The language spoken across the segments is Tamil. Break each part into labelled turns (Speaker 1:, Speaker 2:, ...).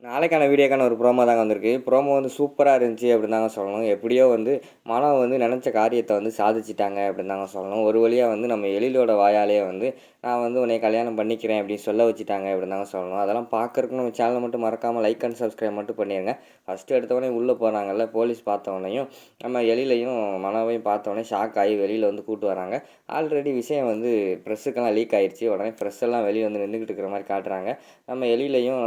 Speaker 1: நாளைக்கான வீடியோக்கான ஒரு ப்ரோமோ தாங்க வந்திருக்கு. ப்ரோமோ வந்து சூப்பரா இருந்துச்சு அப்படின்னு தாங்க சொல்லணும். எப்படியோ வந்து மனம் வந்து நெனச்ச காரியத்த வந்து சாதிச்சுட்டாங்க அப்படின்னு தாங்க சொல்லணும். ஒரு வழியா வந்து நம்ம எழிலோட வாயாலேயே வந்து, "நான் வந்து உன்னைய கல்யாணம் பண்ணிக்கிறேன்" அப்படின்னு சொல்ல வச்சுட்டாங்க அப்படின்னு தாங்க சொல்லணும். அதெல்லாம் பார்க்கறக்கு நம்ம சேனல மட்டும் மறக்காம லைக் அண்ட் சப்ஸ்கிரைப் மட்டும் பண்ணிருங்க. ஃபர்ஸ்ட்டு எடுத்தோனே உள்ள போனாங்கல்ல, போலீஸ் பார்த்தோனையும், நம்ம எழிலையும் மனோவையும் பார்த்தோனே ஷாக் ஆகி வெளியில வந்து கூட்டு வராங்க. ஆல்ரெடி விஷயம் வந்து ப்ரெஸ்ஸுக்கெல்லாம் லீக் ஆயிருச்சு. உடனே ப்ரெஸ் எல்லாம் வெளிய வந்து நின்னுகிட்டு இருக்கிற மாரி காட்டுறாங்க. நம்ம எழிலையும்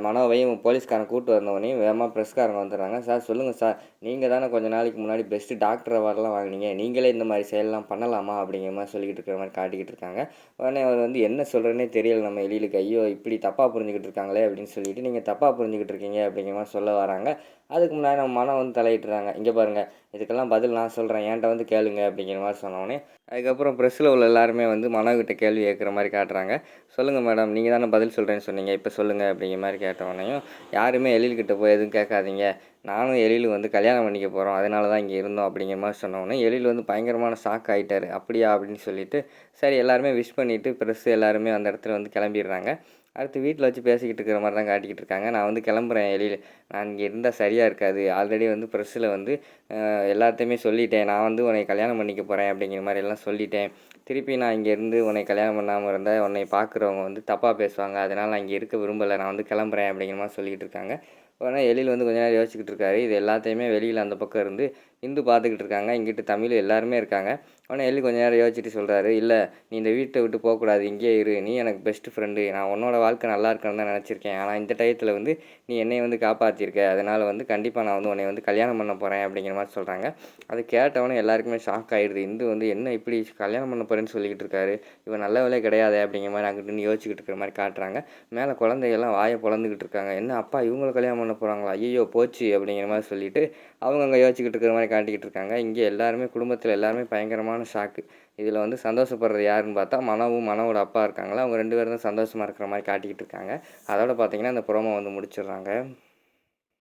Speaker 1: மனோவையும் போலீஸ்காரன் கூட்டு வந்தோடனையும் வேகமாக ப்ரெஸ்காரங்க வந்துடுறாங்க. "சார் சொல்லுங்கள் சார், நீங்கள் தானே கொஞ்ச நாளைக்கு முன்னாடி பெஸ்ட்டு டாக்டர் அவார்ட்லாம் வாங்குனீங்க. நீங்களே இந்த மாதிரி செயல்லாம் பண்ணலாமா?" அப்படிங்கிற மாதிரி சொல்லிக்கிட்டு இருக்கிற மாதிரி காட்டிக்கிட்டு இருக்காங்க. உடனே அவர் வந்து என்ன சொல்கிறேன்னே தெரியல நம்ம எழிலுக்கு. ஐயோ இப்படி தப்பாக புரிஞ்சுக்கிட்டு இருக்காங்களே அப்படின்னு சொல்லிட்டு, "நீங்கள் தப்பாக புரிஞ்சுக்கிட்டு இருக்கீங்க" அப்படிங்கிற மாதிரி சொல்ல வராங்க. அதுக்கு முன்னாடி நம்ம மனம் வந்து தலையிட்டுறாங்க. "இங்கே பாருங்கள், இதுக்கெல்லாம் பதில் நான் சொல்கிறேன், என்கிட்ட வந்து கேளுங்க" அப்படிங்கிற மாதிரி சொன்னோடனே அதுக்கப்புறம் ப்ரெஸ்ஸில் உள்ள எல்லாருமே வந்து மனோகிட்ட கேள்வி கேட்குற மாதிரி காட்டுறாங்க. "சொல்லுங்கள் மேடம், நீங்கள் தானே பதில் சொல்கிறேன்னு சொன்னீங்க, இப்போ சொல்லுங்கள்" அப்படிங்கிற மாதிரி கேட்டவுடனேயும், "யாருமே எழில்கிட்ட போய் எதுவும் கேட்காதீங்க, நானும் எழிலும் வந்து கல்யாணம் பண்ணிக்க போகிறோம், அதனால தான் இங்கே இருந்தோம்" அப்படிங்கிற மாதிரி சொன்னோடனே எழில் வந்து பயங்கரமான ஷாக் ஆகிட்டார். "அப்படியா?" அப்படின்னு சொல்லிட்டு சரி எல்லாருமே விஷ் பண்ணிவிட்டு ப்ரெஸ்ஸு எல்லாருமே அந்த இடத்துல வந்து கிளம்பிடுறாங்க. அடுத்து வீட்டில் வச்சு பேசிக்கிட்டு இருக்கிற மாதிரி தான் காட்டிக்கிட்டு இருக்காங்க. "நான் வந்து கிளம்புறேன் எழில், நான் இங்கே இருந்தால் சரியாக இருக்காது. ஆல்ரெடி வந்து ப்ரெஸ்ஸில் வந்து எல்லாத்தையுமே சொல்லிட்டேன். நான் வந்து உன்னை கல்யாணம் பண்ணிக்க போகிறேன் அப்படிங்கிற மாதிரி எல்லாம் சொல்லிட்டேன். திருப்பி நான் இங்கே இருந்து உன்னை கல்யாணம் பண்ணாமல் இருந்தால் உன்னை பார்க்குறவங்க வந்து தப்பாக பேசுவாங்க. அதனால் நான் இங்கே இருக்க விரும்பலை. நான் வந்து கிளம்புறேன்" அப்படிங்கிற மாதிரி சொல்லிக்கிட்டு இருக்காங்க. உடனே எழில் வந்து கொஞ்ச நேரம் யோசிச்சுக்கிட்டு இருக்காரு. இது எல்லாத்தையுமே வெளியில் அந்த பக்கம் இருந்து இந்து பார்த்துக்கிட்டு இருக்காங்க. இங்கிட்டு தமிழ் எல்லாருமே இருக்காங்க. உடனே எழில் கொஞ்ச நேரம் யோசிச்சுட்டு சொல்கிறாரு, "இல்லை, நீ இந்த வீட்டை விட்டு போகக்கூடாது. இங்கேயே இரு. நீ எனக்கு பெஸ்ட் ஃப்ரெண்டு. நான் உன்னோட வாழ்க்கை நல்லா இருக்கணும்னு தான் நினச்சிருக்கேன். ஆனால் இந்த டயத்தில் வந்து நீ என்னை வந்து காப்பாற்றிருக்க. அதனால் வந்து கண்டிப்பாக நான் வந்து உன்னை வந்து கல்யாணம் பண்ண போகிறேன்" அப்படிங்கிற மாதிரி சொல்கிறாங்க. அது கேட்டவொடனே எல்லாருக்குமே ஷாக் ஆகிடுது. இந்து வந்து என்ன இப்படி கல்யாணம் பண்ண போகிறேன்னு சொல்லிக்கிட்டு இருக்காரு. இவன் நல்லவளே கிடையாதே அப்படிங்கிற மாதிரி அங்கிட்டு நின்று யோசிச்சுக்கிட்டு இருக்கிற மாதிரி காட்டுறாங்க. மேலே குழந்தைகள்லாம் வாயை பொளந்துக்கிட்டு இருக்காங்க. "என்ன அப்பா இவங்கள கல்யாணம் பண்ண போகிறாங்களா? ஐயையோ போச்சு" அப்படிங்கிற மாதிரி சொல்லிட்டு அவங்க அங்கே யோசிச்சுக்கிட்டு இருக்கிற மாதிரி காட்டிக்கிட்டு இருக்காங்க. இங்கே எல்லாருமே குடும்பத்தில் எல்லாருமே பயங்கரமான ஷாக்கு. இதில் வந்து சந்தோஷப்படுறது யாருன்னு பார்த்தா மனோவும் மனோவோட அப்பா இருக்காங்களா, அவங்க 2 பேரும் தான் சந்தோஷமாக இருக்கிற மாதிரி காட்டிக்கிட்டு இருக்காங்க. அதோட பார்த்தீங்கன்னா இந்த ப்ரோமோ வந்து முடிச்சிடுறாங்க.